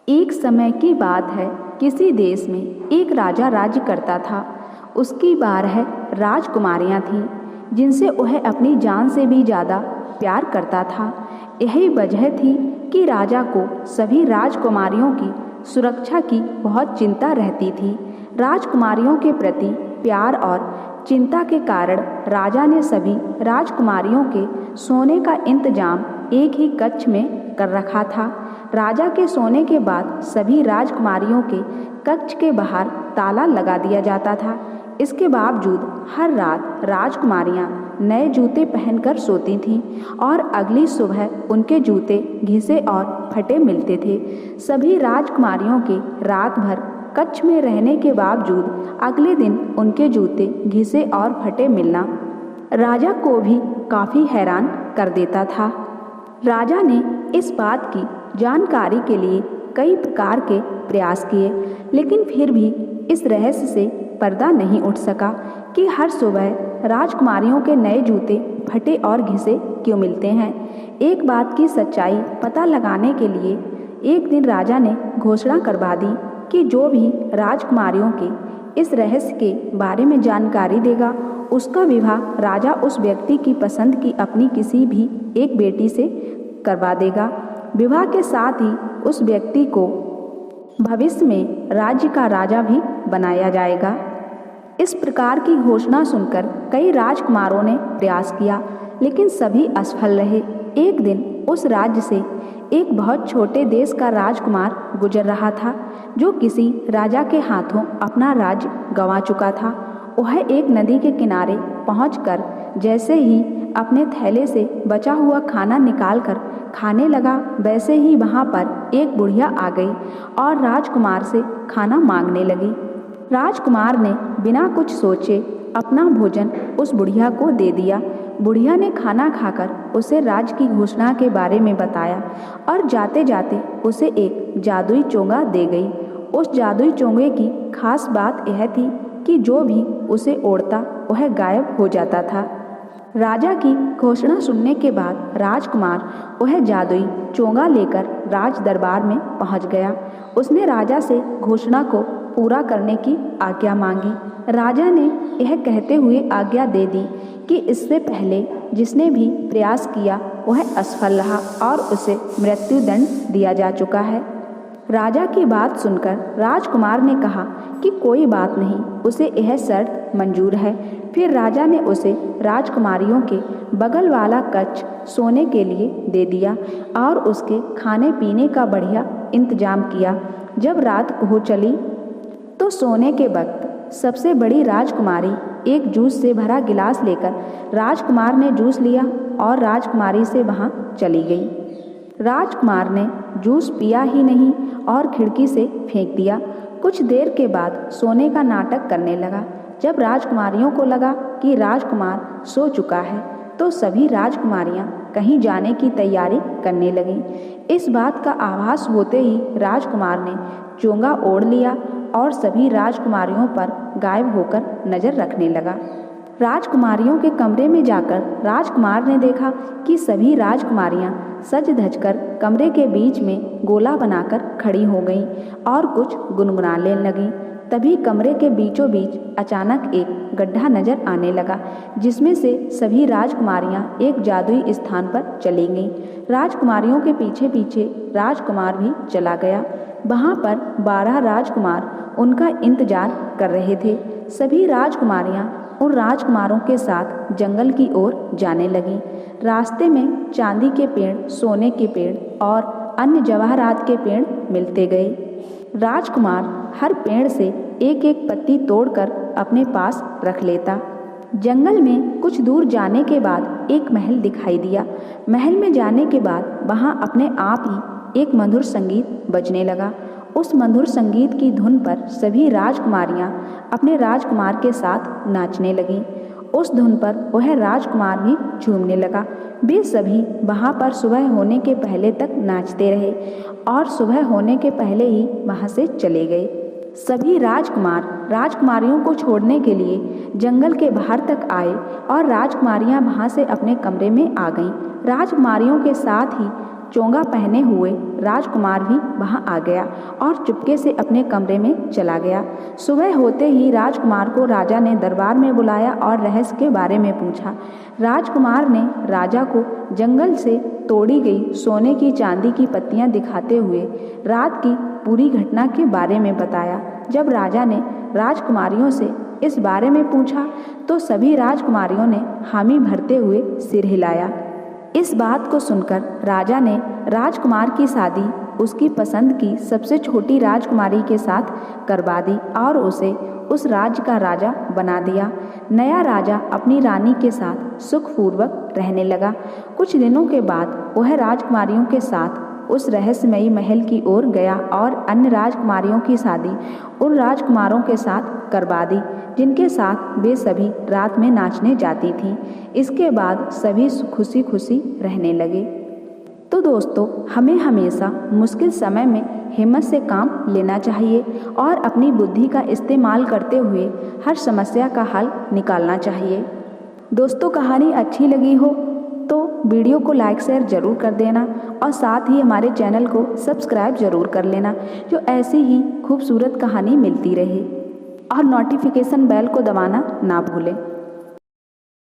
एक समय की बात है, किसी देश में एक राजा राज्य करता था। उसकी 12 राजकुमारियां थीं, जिनसे वह अपनी जान से भी ज़्यादा प्यार करता था। यही वजह थी कि राजा को सभी राजकुमारियों की सुरक्षा की बहुत चिंता रहती थी। राजकुमारियों के प्रति प्यार और चिंता के कारण राजा ने सभी राजकुमारियों के सोने का इंतजाम एक ही कक्ष में कर रखा था। राजा के सोने के बाद सभी राजकुमारियों के कक्ष के बाहर ताला लगा दिया जाता था। इसके बावजूद हर रात राजकुमारियां नए जूते पहनकर सोती थीं और अगली सुबह उनके जूते घिसे और फटे मिलते थे। सभी राजकुमारियों के रात भर कक्ष में रहने के बावजूद अगले दिन उनके जूते घिसे और फटे मिलना राजा को भी काफ़ी हैरान कर देता था। राजा ने इस बात की जानकारी के लिए कई प्रकार के प्रयास किए, लेकिन फिर भी इस रहस्य से पर्दा नहीं उठ सका कि हर सुबह राजकुमारियों के नए जूते फटे और घिसे क्यों मिलते हैं। एक बात की सच्चाई पता लगाने के लिए एक दिन राजा ने घोषणा करवा दी कि जो भी राजकुमारियों के इस रहस्य के बारे में जानकारी देगा, उसका विवाह राजा उस व्यक्ति की पसंद की अपनी किसी भी एक बेटी से करवा देगा। विवाह के साथ ही उस व्यक्ति को भविष्य में राज्य का राजा भी बनाया जाएगा। इस प्रकार की घोषणा सुनकर कई राजकुमारों ने प्रयास किया, लेकिन सभी असफल रहे। एक दिन उस राज्य से एक बहुत छोटे देश का राजकुमार गुजर रहा था, जो किसी राजा के हाथों अपना राज्य गंवा चुका था। वह एक नदी के किनारे पहुंचकर जैसे ही अपने थैले से बचा हुआ खाना निकालकर खाने लगा, वैसे ही वहां पर एक बुढ़िया आ गई और राजकुमार से खाना मांगने लगी। राजकुमार ने बिना कुछ सोचे अपना भोजन उस बुढ़िया को दे दिया। बुढ़िया ने खाना खाकर उसे राज की घोषणा के बारे में बताया और जाते जाते उसे एक जादुई चोंगा दे गई। उस जादुई चोंगे की खास बात यह थी कि जो भी उसे ओढ़ता वह गायब हो जाता था। राजा की घोषणा सुनने के बाद राजकुमार वह जादुई चोंगा लेकर राज दरबार में पहुंच गया। उसने राजा से घोषणा को पूरा करने की आज्ञा मांगी। राजा ने यह कहते हुए आज्ञा दे दी कि इससे पहले जिसने भी प्रयास किया वह असफल रहा और उसे मृत्युदंड दिया जा चुका है। राजा की बात सुनकर राजकुमार ने कहा कि कोई बात नहीं, उसे यह शर्त मंजूर है। फिर राजा ने उसे राजकुमारियों के बगल वाला कक्ष सोने के लिए दे दिया और उसके खाने पीने का बढ़िया इंतजाम किया। जब रात हो चली तो सोने के वक्त सबसे बड़ी राजकुमारी एक जूस से भरा गिलास लेकर राजकुमार ने जूस लिया और राजकुमारी से वहाँ चली गई। राजकुमार ने जूस पिया ही नहीं और खिड़की से फेंक दिया। कुछ देर के बाद सोने का नाटक करने लगा। जब राजकुमारियों को लगा कि राजकुमार सो चुका है तो सभी राजकुमारियां कहीं जाने की तैयारी करने लगीं। इस बात का आभास होते ही राजकुमार ने चोंगा ओढ़ लिया और सभी राजकुमारियों पर गायब होकर नजर रखने लगा। राजकुमारियों के कमरे में जाकर राजकुमार ने देखा कि सभी राजकुमारियां सज धजकर कमरे के बीच में गोला बनाकर खड़ी हो गईं और कुछ गुनगुनाने लगीं। तभी कमरे के बीचों बीच अचानक एक गड्ढा नजर आने लगा, जिसमें से सभी राजकुमारियां एक जादुई स्थान पर चली गईं। राजकुमारियों के पीछे पीछे राजकुमार भी चला गया। वहां पर 12 राजकुमार उनका इंतजार कर रहे थे। सभी राजकुमारियां उन राजकुमारों के साथ जंगल की ओर जाने लगीं। रास्ते में चांदी के पेड़, सोने के पेड़ और अन्य जवाहरात के पेड़ मिलते गए। राजकुमार हर पेड़ से एक एक पत्ती तोड़कर अपने पास रख लेता। जंगल में कुछ दूर जाने के बाद एक महल दिखाई दिया। महल में जाने के बाद वहां अपने आप ही एक मधुर संगीत बजने लगा। उस मधुर संगीत की धुन पर सभी राजकुमारियां अपने राजकुमार के साथ नाचने लगीं। उस धुन पर वह राजकुमार भी झूमने लगा। वे सभी वहां पर सुबह होने के पहले तक नाचते रहे और सुबह होने के पहले ही वहां से चले गए। सभी राजकुमार राजकुमारियों को छोड़ने के लिए जंगल के बाहर तक आए और राजकुमारियां वहां से अपने कमरे में आ गईं। राजकुमारियों के साथ ही चोंगा पहने हुए राजकुमार भी वहां आ गया और चुपके से अपने कमरे में चला गया। सुबह होते ही राजकुमार को राजा ने दरबार में बुलाया और रहस्य के बारे में पूछा। राजकुमार ने राजा को जंगल से तोड़ी गई सोने की चांदी की पत्तियां दिखाते हुए रात की पूरी घटना के बारे में बताया। जब राजा ने राजकुमारियों से इस बारे में पूछा तो सभी राजकुमारियों ने हामी भरते हुए सिर हिलाया। इस बात को सुनकर राजा ने राजकुमार की शादी उसकी पसंद की सबसे छोटी राजकुमारी के साथ करवा दी और उसे उस राज्य का राजा बना दिया। नया राजा अपनी रानी के साथ सुखपूर्वक रहने लगा। कुछ दिनों के बाद वह राजकुमारियों के साथ उस रहस्यमयी महल की ओर गया और अन्य राजकुमारियों की शादी उन राजकुमारों के साथ करवा दी जिनके साथ वे सभी रात में नाचने जाती थीं। इसके बाद सभी खुशी खुशी रहने लगे। तो दोस्तों, हमें हमेशा मुश्किल समय में हिम्मत से काम लेना चाहिए और अपनी बुद्धि का इस्तेमाल करते हुए हर समस्या का हल निकालना चाहिए। दोस्तों, कहानी अच्छी लगी हो तो वीडियो को लाइक शेयर ज़रूर कर देना और साथ ही हमारे चैनल को सब्सक्राइब ज़रूर कर लेना, जो ऐसी ही खूबसूरत कहानी मिलती रहे, और नोटिफिकेशन बेल को दबाना ना भूलें।